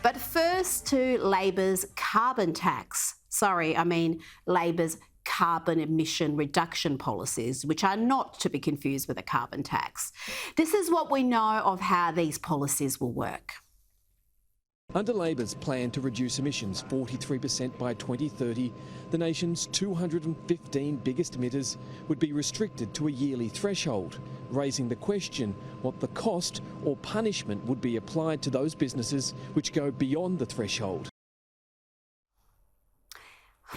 But first to Labor's carbon tax. Labor's carbon emission reduction policies, which are not to be confused with a carbon tax. This is what we know of how these policies will work. Under Labor's plan to reduce emissions 43% by 2030, the nation's 215 biggest emitters would be restricted to a yearly threshold, raising the question what the cost or punishment would be applied to those businesses which go beyond the threshold.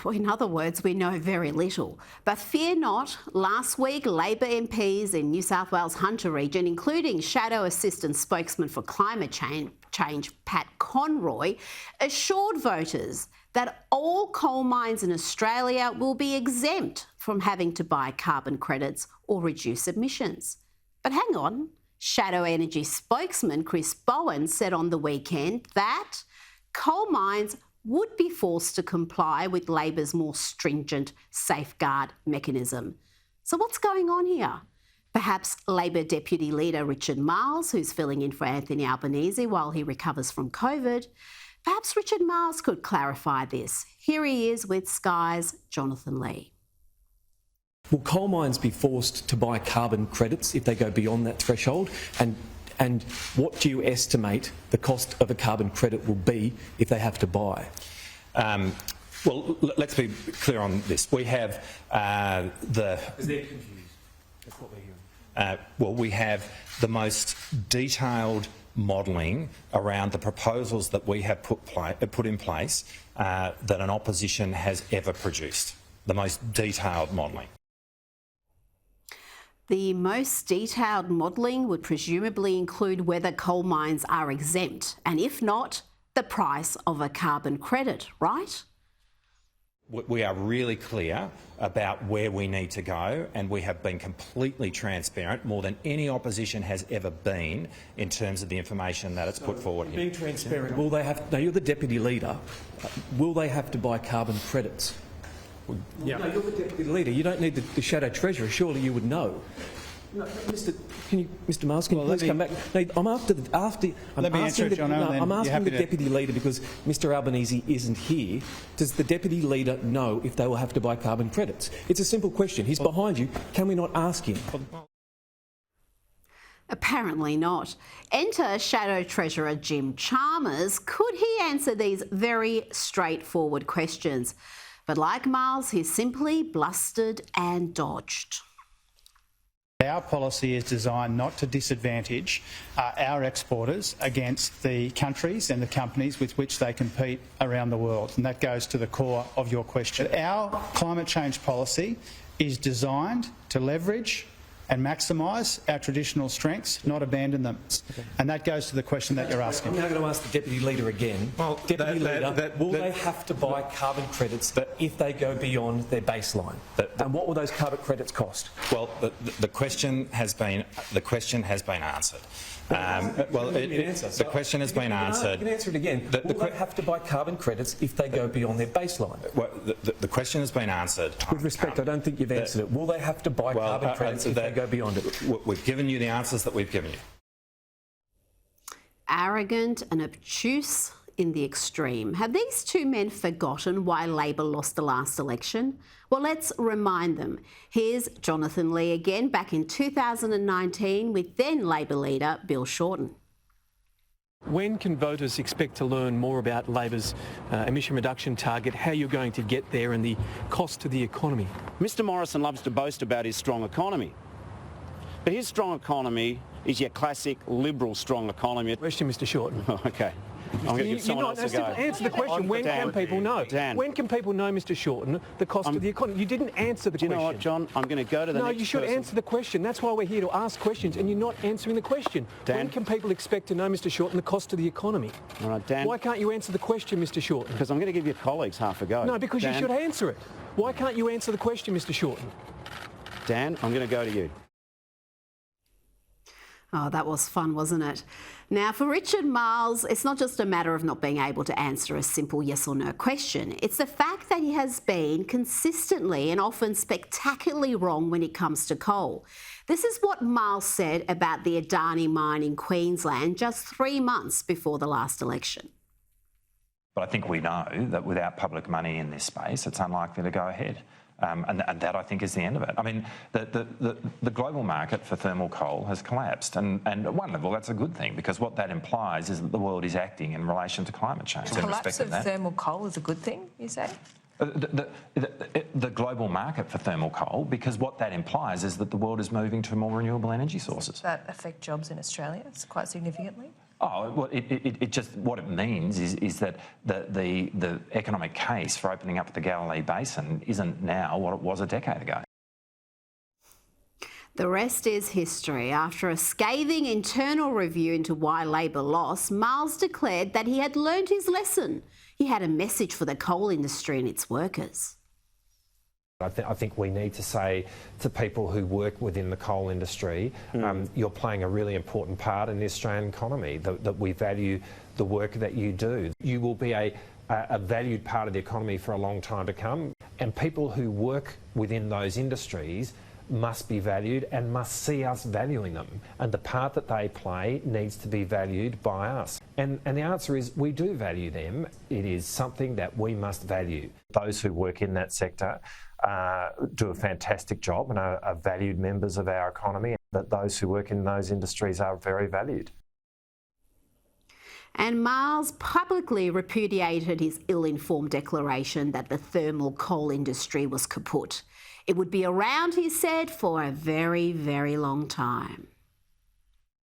Well, in other words, we know very little. But fear not, last week Labor MPs in New South Wales Hunter region, including Shadow Assistant Spokesman for Climate Change, Pat Conroy, assured voters that all coal mines in Australia will be exempt from having to buy carbon credits or reduce emissions. But hang on, Shadow Energy spokesman Chris Bowen said on the weekend that coal mines would be forced to comply with Labor's more stringent safeguard mechanism. So what's going on here? Perhaps Labor Deputy Leader Richard Marles, who's filling in for Anthony Albanese while he recovers from COVID. Perhaps Richard Marles could clarify this. Here he is with Sky's Jonathan Lee. Will coal mines be forced to buy carbon credits if they go beyond that threshold? And what do you estimate the cost of a carbon credit will be if they have to buy? Well, let's be clear on this. We have Because they're confused. That's what we're hearing. we have the most detailed modelling around the proposals that we have put in place that an opposition has ever produced. The most detailed modelling. The most detailed modelling would presumably include whether coal mines are exempt, and if not, the price of a carbon credit, right? We are really clear about where we need to go, and we have been completely transparent, more than any opposition has ever been, in terms of the information that it's put forward. Being transparent, will they have? Now, you're the deputy leader. Will they have to buy carbon credits? Yeah. No, you're the deputy leader. You don't need the shadow treasurer. Surely you would know. No, Mr. Marles, can you please come back? No, I'm asking the deputy leader because Mr. Albanese isn't here. Does the deputy leader know if they will have to buy carbon credits? It's a simple question. He's behind you. Can we not ask him? Apparently not. Enter Shadow Treasurer Jim Chalmers. Could he answer these very straightforward questions? But like Marles, he simply blustered and dodged. Our policy is designed not to disadvantage our exporters against the countries and the companies with which they compete around the world, and that goes to the core of your question. Our climate change policy is designed to leverage and maximise our traditional strengths, not abandon them. Okay. And that goes to the question that you're asking. I'm now going to ask the Deputy Leader again. Well, Deputy Leader, will they have to buy carbon credits if they go beyond their baseline? And what will those carbon credits cost? Well, the question has been answered. The question has been answered. You can answer it again. Will they have to buy carbon credits if they go beyond their baseline? Well, the question has been answered. With respect, I don't think you've answered it. Will they have to buy carbon credits if they go beyond it? We've given you the answers that we've given you. Arrogant and obtuse in the extreme. Have these two men forgotten why Labor lost the last election? Well, let's remind them. Here's Jonathan Lee again back in 2019 with then Labor leader Bill Shorten. When can voters expect to learn more about Labor's emission reduction target, how you're going to get there and the cost to the economy? Mr Morrison loves to boast about his strong economy. But his strong economy is your classic Liberal strong economy. Question, Mr Shorten. OK. I'm going to give someone else a go. Answer the question. When can people know? Dan. When can people know, Mr Shorten, the cost of the economy? You didn't answer the question. Do you know what, John? I'm going to go to the next No, you should person. answer the question. That's why we're here, to ask questions, and you're not answering the question. Dan. When can people expect to know, Mr Shorten, the cost of the economy? All right, Dan. Why can't you answer the question, Mr Shorten? Because I'm going to give your colleagues half a go. No, because Dan. you should answer it. Why can't you answer the question, Mr Shorten? Dan, I'm going to go to you. Oh, that was fun, wasn't it? Now, for Richard Marles, it's not just a matter of not being able to answer a simple yes or no question. It's the fact that he has been consistently and often spectacularly wrong when it comes to coal. This is what Marles said about the Adani mine in Queensland just 3 months before the last election. But I think we know that without public money in this space, it's unlikely to go ahead. And that, I think, is the end of it. I mean, the global market for thermal coal has collapsed. And at one level, that's a good thing, because what that implies is that the world is acting in relation to climate change. The collapse of thermal coal is a good thing, you say? The global market for thermal coal, because what that implies is that the world is moving to more renewable energy sources. Does that affect jobs in Australia quite significantly? Oh, well, it just, what it means is that the economic case for opening up the Galilee Basin isn't now what it was a decade ago. The rest is history. After a scathing internal review into why Labor lost, Miles declared that he had learned his lesson. He had a message for the coal industry and its workers. I think we need to say to people who work within the coal industry, you're playing a really important part in the Australian economy, that we value the work that you do. You will be a valued part of the economy for a long time to come, and people who work within those industries must be valued and must see us valuing them, and the part that they play needs to be valued by us. And the answer is we do value them. It is something that we must value. Those who work in that sector do a fantastic job and are valued members of our economy, that those who work in those industries are very valued. And Miles publicly repudiated his ill-informed declaration that the thermal coal industry was kaput. It would be around, he said, for a very, very long time.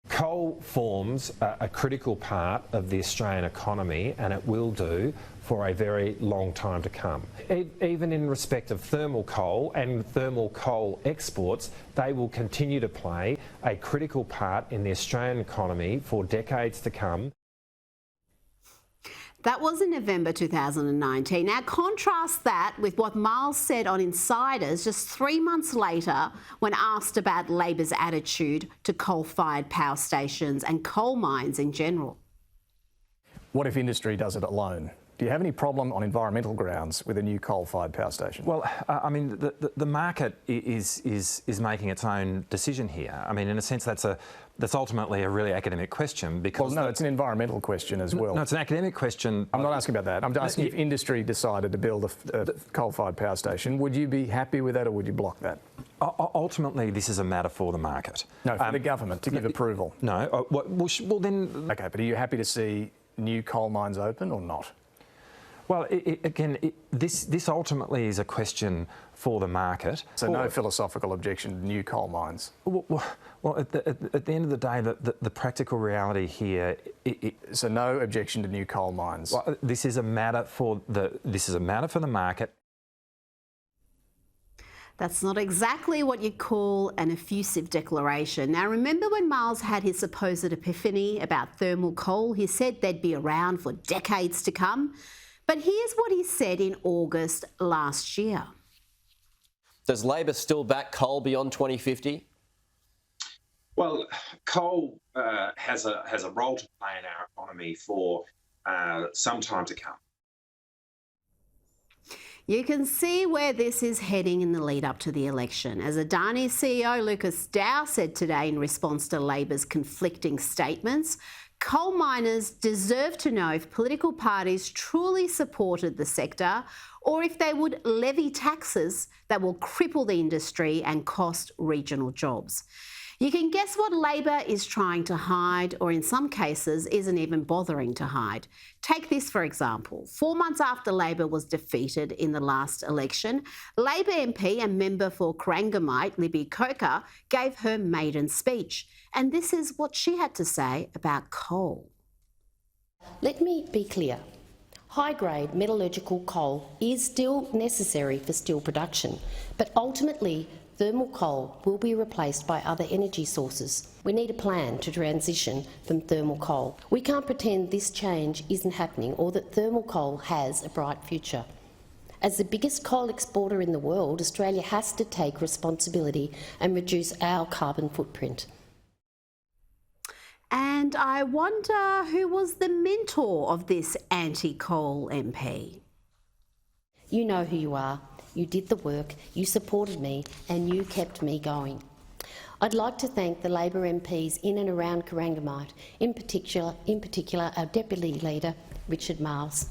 Coal forms a critical part of the Australian economy, and it will do for a very long time to come. Even in respect of thermal coal and thermal coal exports, they will continue to play a critical part in the Australian economy for decades to come. That was in November 2019. Now contrast that with what Miles said on Insiders just 3 months later when asked about Labor's attitude to coal-fired power stations and coal mines in general. What if industry does it alone? Do you have any problem on environmental grounds with a new coal-fired power station? Well, I mean, the market is making its own decision here. I mean, in a sense, that's ultimately a really academic question, because... Well, no, it's an environmental question as well. No, it's an academic question. I'm not asking about that. I'm asking if industry decided to build a coal-fired power station, would you be happy with that or would you block that? Ultimately, this is a matter for the market. No, for the government to give approval. No, well then... OK, but are you happy to see new coal mines open or not? Well, this ultimately is a question for the market. So no philosophical objection to new coal mines? Well, at the end of the day, the practical reality here... So no objection to new coal mines? Well, this is a matter for the market. That's not exactly what you'd call an effusive declaration. Now, remember when Miles had his supposed epiphany about thermal coal? He said they'd be around for decades to come. But here's what he said in August last year. Does Labor still back coal beyond 2050? Well, coal has a role to play in our economy for some time to come. You can see where this is heading in the lead up to the election. As Adani CEO Lucas Dow said today in response to Labor's conflicting statements, coal miners deserve to know if political parties truly supported the sector or if they would levy taxes that will cripple the industry and cost regional jobs. You can guess what Labor is trying to hide, or in some cases isn't even bothering to hide. Take this for example. 4 months after Labor was defeated in the last election, Labor MP and member for Corangamite, Libby Coker, gave her maiden speech. And this is what she had to say about coal. Let me be clear. High-grade metallurgical coal is still necessary for steel production, but ultimately thermal coal will be replaced by other energy sources. We need a plan to transition from thermal coal. We can't pretend this change isn't happening or that thermal coal has a bright future. As the biggest coal exporter in the world, Australia has to take responsibility and reduce our carbon footprint. And I wonder who was the mentor of this anti-coal MP? You know who you are. You did the work, you supported me, and you kept me going. I'd like to thank the Labor MPs in and around Corangamite, in particular our Deputy Leader, Richard Marles.